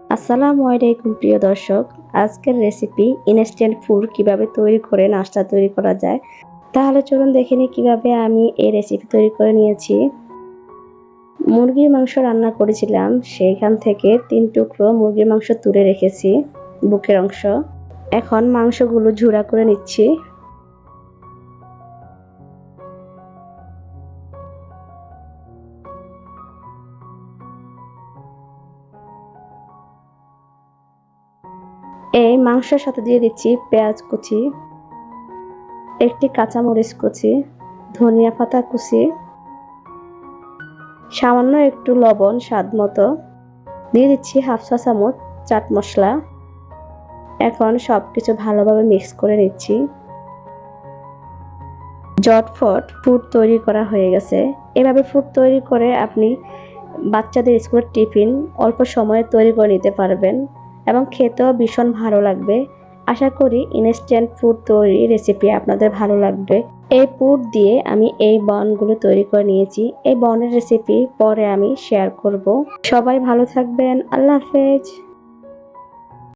আসসালামু আলাইকুম প্রিয় দর্শক। আজকের রেসিপি ইনস্ট্যান্ট ফুড কিভাবে তৈরি করে নাস্তা তৈরি করা যায়। তাহলে চলুন দেখে নিই কিভাবে আমি এই রেসিপি তৈরি করে নিয়েছি। মুরগির মাংস রান্না করেছিলাম, সেইখান থেকে 3 টুকরো মুরগির মাংস তুলে রেখেছি, বুকের অংশ। এখন মাংসগুলো ঝুরা করে নিচ্ছি। এই মাংসের সাথে দিয়ে দিচ্ছি পেঁয়াজ কুচি, একটি কাঁচামরিচ কুচি, ধনিয়া পাতা কুচি, সামান্য একটু লবণ স্বাদ মতো, দিয়ে দিচ্ছি হাফ চা চামচ চাট মশলা। এখন সবকিছু ভালোভাবে মিক্স করে নিচ্ছি। ঝটফট ফুড তৈরি করা হয়ে গেছে। এভাবে ফুড তৈরি করে আপনি বাচ্চাদের স্কুলের টিফিন অল্প সময়ে তৈরি করে নিতে পারবেন এবং খেতেও ভীষণ ভালো লাগবে। আশা করি ইনস্ট্যান্ট ফুড তৈরি রেসিপি আপনাদের ভালো লাগবে। এই পুর দিয়ে আমি এই বনগুলো তৈরি করে নিয়েছি। এই বনের রেসিপি পরে আমি শেয়ার করব। সবাই ভালো থাকবেন। আল্লাহ হাফেজ।